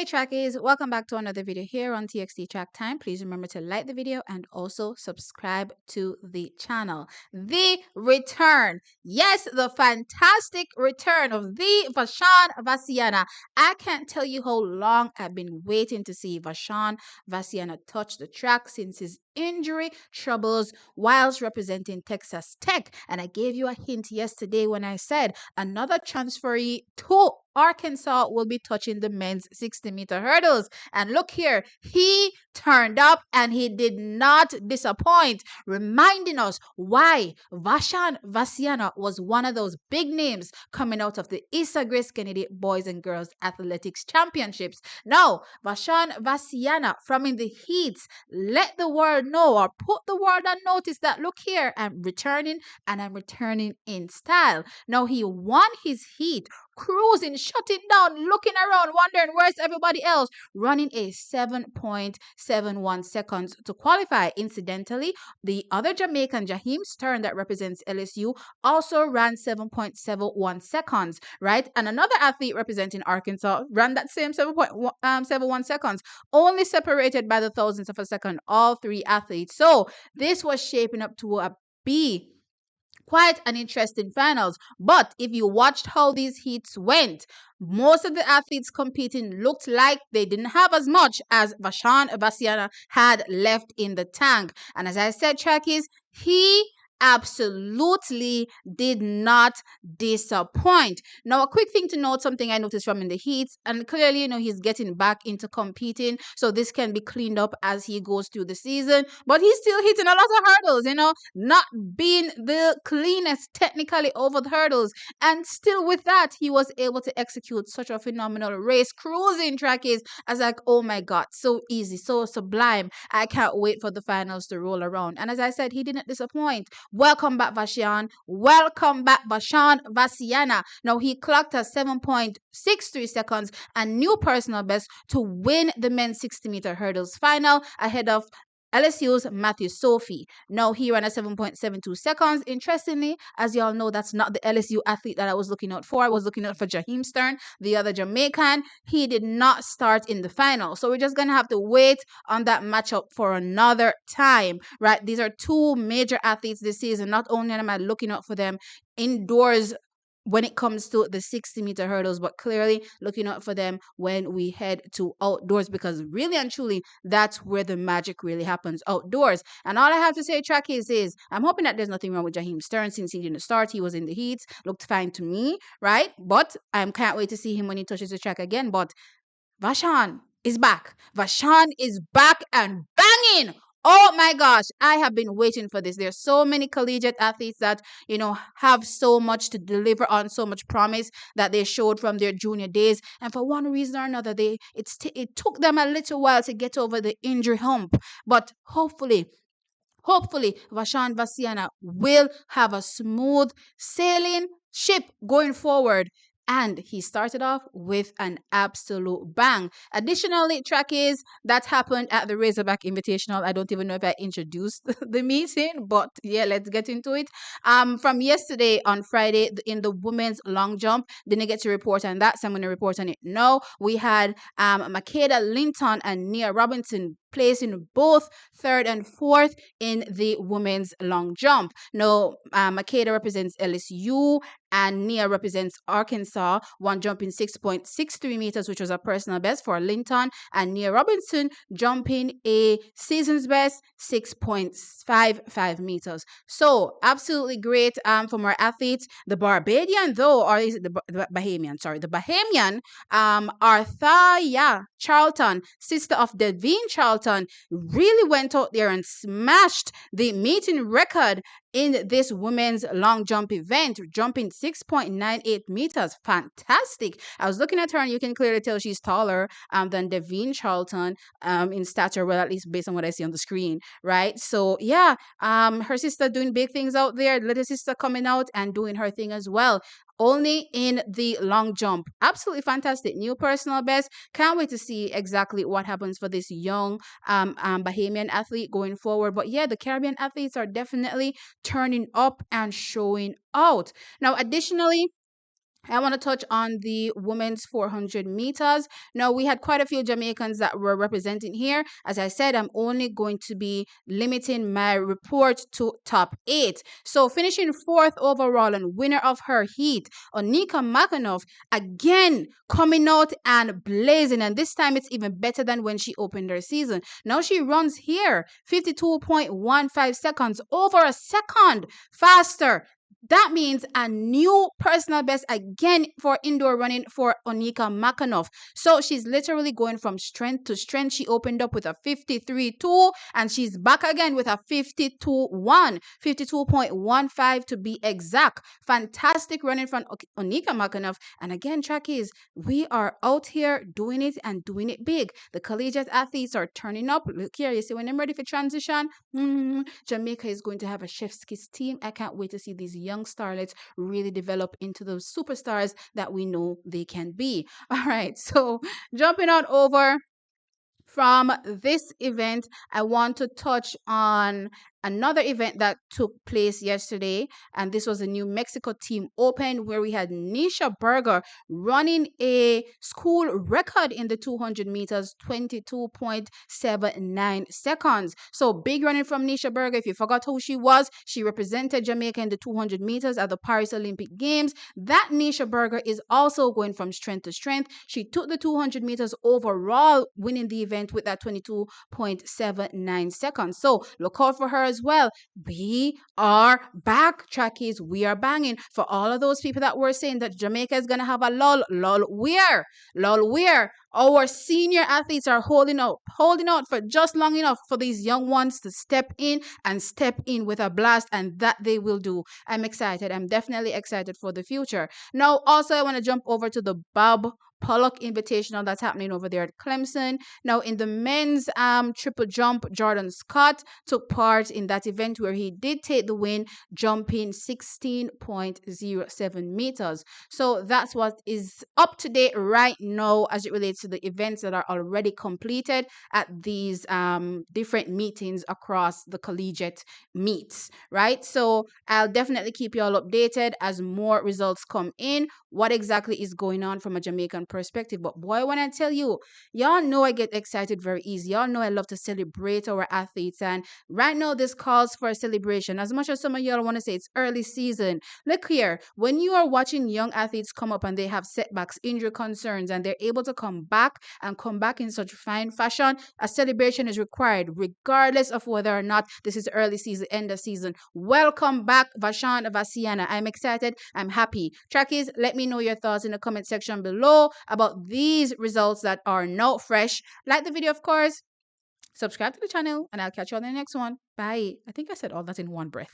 Hey trackies, welcome back to another video here on TXT Track Time. Please remember to like the video and also subscribe to the channel. The return, yes, the fantastic return of the Vashaun Vacianna. I can't tell you how long I've been waiting to see Vashaun Vacianna touch the track since his injury troubles whilst representing Texas Tech. And I gave you a hint yesterday when I said another transferee to Arkansas will be touching the men's 60-meter hurdles. And look here, he turned up and he did not disappoint, reminding us why Vashaun Vacianna was one of those big names coming out of the Issa Grace Kennedy Boys and Girls Athletics Championships. Now, Vashaun Vacianna from in the heats let the world know or put the world on notice that look here, I'm returning and I'm returning in style. Now, he won his heat cruising, shutting down, looking around, wondering where's everybody else, running a 7.71 seconds to qualify. Incidentally, the other Jamaican, Jaheim Stern, that represents LSU, also ran 7.71 seconds, right? And another athlete representing Arkansas ran that same 7.71 seconds, only separated by the thousandths of a second, all three athletes. So this was shaping up to be quite an interesting finals. But if you watched how these heats went, most of the athletes competing looked like they didn't have as much as Vashaun Vacianna had left in the tank. And as I said, trackies, he absolutely did not disappoint. Now, a quick thing to note, something I noticed from in the heats, and clearly, he's getting back into competing, so this can be cleaned up as he goes through the season, but he's still hitting a lot of hurdles, not being the cleanest technically over the hurdles, and still with that, he was able to execute such a phenomenal race, cruising trackies, as like, oh my God, so easy, so sublime. I can't wait for the finals to roll around. And as I said, he didn't disappoint. Welcome back, Vashaun. Welcome back, Vashaun Vacianna. Now, he clocked a 7.63 seconds, a new personal best to win the men's 60-meter hurdles final ahead of LSU's Matthew Sophie. Now, he ran a 7.72 seconds. Interestingly, as y'all know, that's not the LSU athlete that I was looking out for. I was looking out for Jaheim Stern, the other Jamaican. He did not start in the final. So we're just going to have to wait on that matchup for another time, right? These are two major athletes this season. Not only am I looking out for them indoors when it comes to the 60-meter hurdles, but clearly looking out for them when we head to outdoors, because really and truly, that's where the magic really happens, outdoors. And all I have to say, trackies, is I'm hoping that there's nothing wrong with Jaheim Stern since he didn't start. He was in the heats, looked fine to me, right? But I can't wait to see him when he touches the track again. But Vashaun is back. Vashaun is back and banging. Oh my gosh, I have been waiting for this. There's so many collegiate athletes that, have so much to deliver on, so much promise that they showed from their junior days. And for one reason or another, it took them a little while to get over the injury hump. But hopefully, Vashaun Vacianna will have a smooth sailing ship going forward. And he started off with an absolute bang. Additionally, trackies, that happened at the Razorback Invitational. I don't even know if I introduced the meeting, but yeah, let's get into it. From yesterday on Friday in the women's long jump, didn't get to report on that, so I'm going to report on it now. We had Makeda Linton and Nia Robinson placing both third and fourth in the women's long jump. Now, Makeda represents LSU and Nia represents Arkansas, one jumping 6.63 meters, which was a personal best for Linton, and Nia Robinson jumping a season's best 6.55 meters. So absolutely great from our athletes. The Barbadian, though, or is it the Bahamian? Sorry, the Bahamian, Arthaya Charlton, sister of Devine Charlton, really went out there and smashed the meeting record in this women's long jump event, jumping 6.98 meters. Fantastic. I was looking at her and you can clearly tell she's taller than Devine Charlton in stature, well, at least based on what I see on the screen, right? So yeah, her sister doing big things out there, little sister coming out and doing her thing as well. Only in the long jump. Absolutely fantastic. New personal best. Can't wait to see exactly what happens for this young Bahamian athlete going forward. But yeah, the Caribbean athletes are definitely turning up and showing out. Now, additionally, I want to touch on the women's 400 meters. Now, we had quite a few Jamaicans that were representing here. As I said, I'm only going to be limiting my report to top 8. So, finishing fourth overall and winner of her heat, Oneika MCANNUFF, again coming out and blazing. And this time it's even better than when she opened her season. Now she runs here 52.15 seconds, over a second faster. That means a new personal best again for indoor running for Oneika MCANNUFF. So she's literally going from strength to strength. She opened up with a 53.2 and she's back again with a 52.1, 52.15 to be exact. Fantastic running from Oneika MCANNUFF. And again, trackies, we are out here doing it and doing it big. The collegiate athletes are turning up. Look here, you see, when I'm ready for transition, Jamaica is going to have a chef's kiss team. I can't wait to see these young starlets really develop into those superstars that we know they can be. All right, so jumping on over from this event, I want to touch on another event that took place yesterday, and this was the New Mexico Team Open, where we had Nisha Burgher running a school record in the 200 meters, 22.79 seconds. So big running from Nisha Burgher. If you forgot who she was, she represented Jamaica in the 200 meters at the Paris Olympic Games. That Nisha Burgher is also going from strength to strength. She took the 200 meters overall, winning the event with that 22.79 seconds. So look out for her as well. We are back, trackies. We are banging. For all of those people that were saying that Jamaica is going to have a lull, where our senior athletes are holding out for just long enough for these young ones to step in and step in with a blast, and that they will do. I'm excited. I'm definitely excited for the future. Now, also, I want to jump over to the Bob Pollock Invitational that's happening over there at Clemson. Now, in the men's triple jump, Jordan Scott took part in that event where he did take the win, jumping 16.07 meters. So that's what is up to date right now as it relates to the events that are already completed at these different meetings across the collegiate meets, right? So I'll definitely keep you all updated as more results come in, what exactly is going on from a Jamaican perspective. But boy, when I tell you, y'all know I get excited very easy. Y'all know I love to celebrate our athletes. And right now, this calls for a celebration. As much as some of y'all want to say it's early season, look here, when you are watching young athletes come up and they have setbacks, injury concerns, and they're able to come back in such fine fashion, a celebration is required, regardless of whether or not this is early season, end of season. Welcome back, Vashaun Vacianna. I'm excited. I'm happy. Trackies, let me know your thoughts in the comment section below about these results that are now fresh. Like the video, of course. Subscribe to the channel, and I'll catch you on the next one. Bye. I think I said all that in one breath.